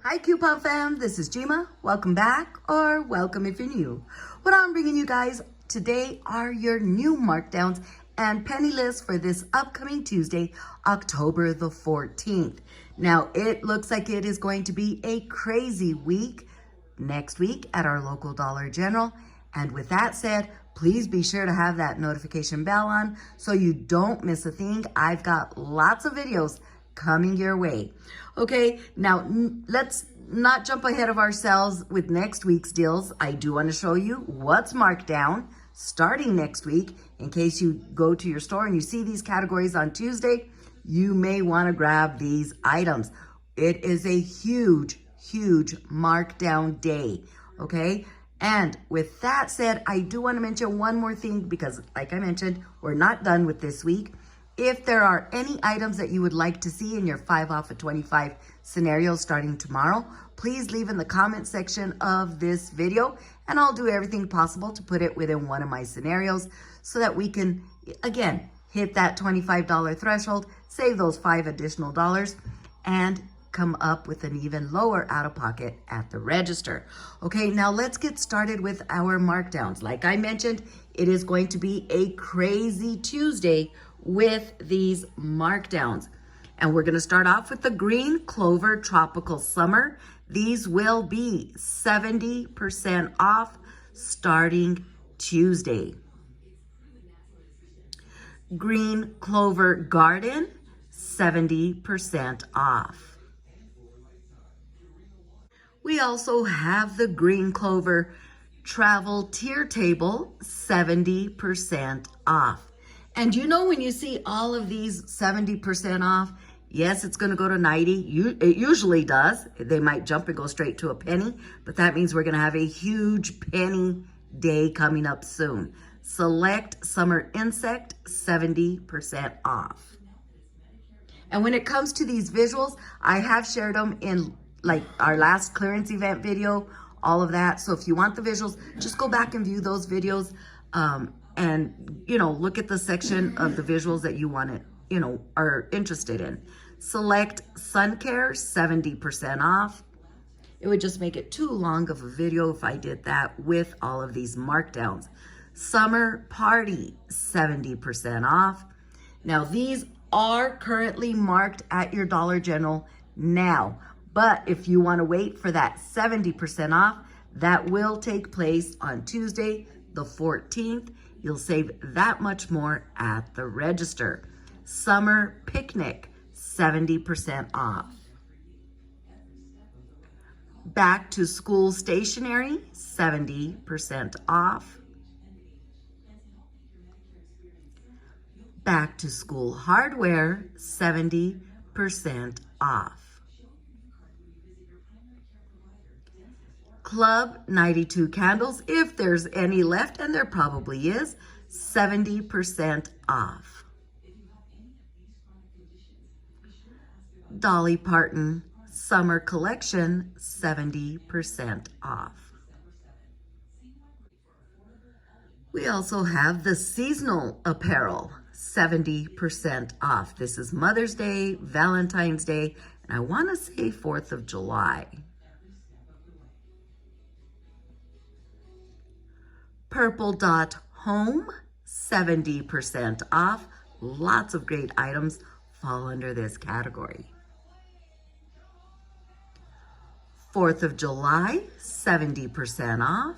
Hi Coupon fam, this is Jima. Welcome back, or welcome if you're new. What I'm bringing you guys today are your new markdowns and penny lists for this upcoming Tuesday, October the 14th. Now, it looks like it is going to be a crazy week next week at our local Dollar General. And with that said, please be sure to have that notification bell on so you don't miss a thing. I've got lots of videos coming your way. Okay, now let's not jump ahead of ourselves with next week's deals. I do want to show you what's marked down starting next week. In case you go to your store and you see these categories on Tuesday, you may want to grab these items. It is a huge markdown day, okay? And with that said, I do want to mention one more thing because like I mentioned, we're not done with this week. If there are any items that you would like to see in your 5 off of 25 scenarios starting tomorrow, please leave in the comment section of this video and I'll do everything possible to put it within one of my scenarios so that we can, again, hit that $25 threshold, save those $5 additional and come up with an even lower out-of-pocket at the register. Okay, now let's get started with our markdowns. Like I mentioned, it is going to be a crazy Tuesday with these markdowns. And we're gonna start off with the Green Clover Tropical Summer. These will be 70% off starting Tuesday. Green Clover Garden, 70% off. We also have the Green Clover Travel Tier Table, 70% off. And you know, when you see all of these 70% off, yes, it's going to go to 90. It usually does. They might jump and go straight to a penny, but that means we're going to have a huge penny day coming up soon. Select Summer Insect, 70% off. And when it comes to these visuals, I have shared them in like our last clearance event video, all of that. So if you want the visuals, just go back and view those videos. And, you know, look at the section of the visuals that you want to, you know, are interested in. Select Sun Care, 70% off. It would just make it too long of a video if I did that with all of these markdowns. Summer Party, 70% off. Now, these are currently marked at your Dollar General now. But if you want to wait for that 70% off, that will take place on Tuesday, the 14th. You'll save that much more at the register. Summer Picnic, 70% off. Back to School Stationery, 70% off. Back to School Hardware, 70% off. Club 92 candles, if there's any left, and there probably is, 70% off. Dolly Parton Summer Collection, 70% off. We also have the seasonal apparel, 70% off. This is Mother's Day, Valentine's Day, and I want to say 4th of July. Purple Dot Home, 70% off. Lots of great items fall under this category. 4th of July, 70% off.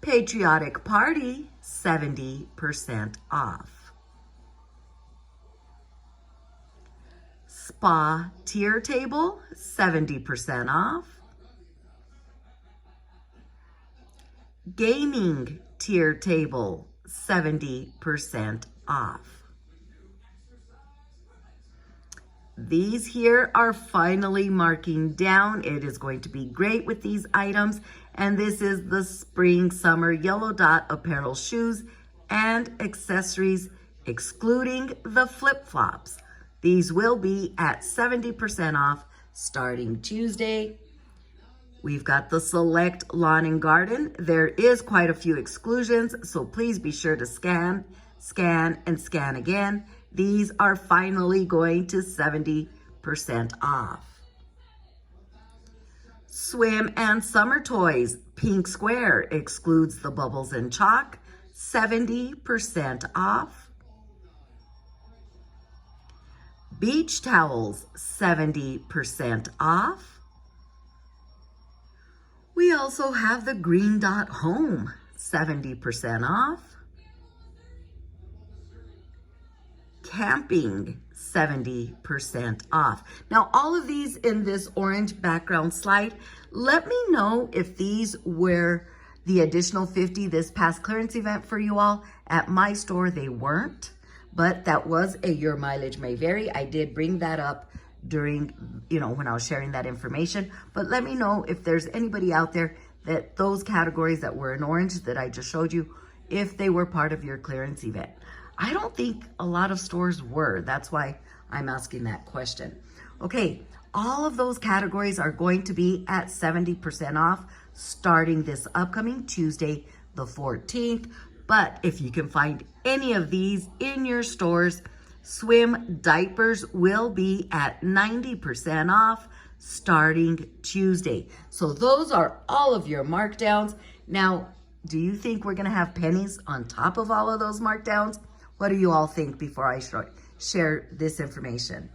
Patriotic Party, 70% off. Spa Tier Table, 70% off. Gaming Tier Table, 70% off. These here are finally marking down. It is going to be great with these items. And this is the Spring Summer Yellow Dot Apparel Shoes and Accessories, excluding the flip-flops. These will be at 70% off starting Tuesday. We've got the Select Lawn and Garden. There is quite a few exclusions, so please be sure to scan, and scan again. These are finally going to 70% off. Swim and summer toys, pink square, excludes the bubbles and chalk, 70% off. Beach towels, 70% off. We also have the green dot home, 70% off. Camping, 70% off. Now, all of these in this orange background slide, let me know if these were the additional 50 this past clearance event for you all. At my store, they weren't, but that was a your mileage may vary. I did bring that up during, when I was sharing that information, but let me know if there's anybody out there that those categories that were in orange that I just showed you, if they were part of your clearance event. I don't think a lot of stores were. That's why I'm asking that question. Okay, all of those categories are going to be at 70% off starting this upcoming Tuesday, the 14th. But if you can find any of these in your stores, swim diapers will be at 90% off starting Tuesday. So those are all of your markdowns. Now, do you think we're gonna have pennies on top of all of those markdowns? What do you all think before I share this information?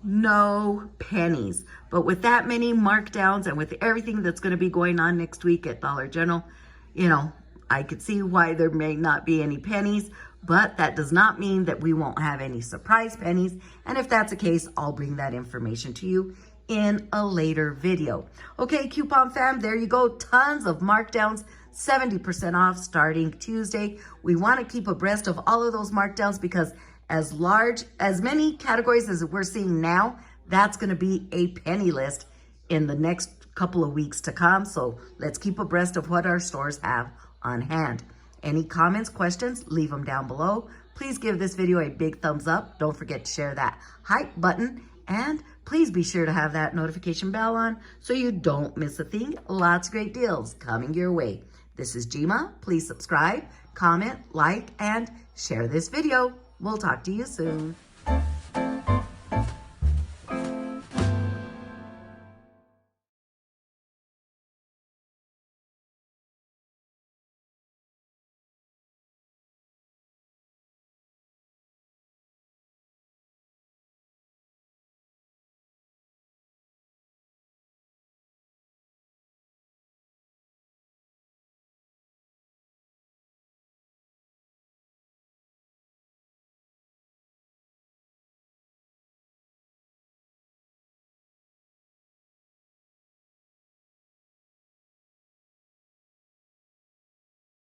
No pennies. But with that many markdowns and with everything that's going to be going on next week at Dollar General, I could see why there may not be any pennies, but that does not mean that we won't have any surprise pennies. And if that's the case, I'll bring that information to you in a later video. Okay, coupon fam, there you go. Tons of markdowns, 70% off starting Tuesday. We want to keep abreast of all of those markdowns because as many categories as we're seeing now, that's going to be a penny list in the next couple of weeks to come. So let's keep abreast of what our stores have on hand. Any comments, questions, leave them down below. Please give this video a big thumbs up. Don't forget to share that hype button. And please be sure to have that notification bell on so you don't miss a thing. Lots of great deals coming your way. This is Jima. Please subscribe, comment, like, and share this video. We'll talk to you soon.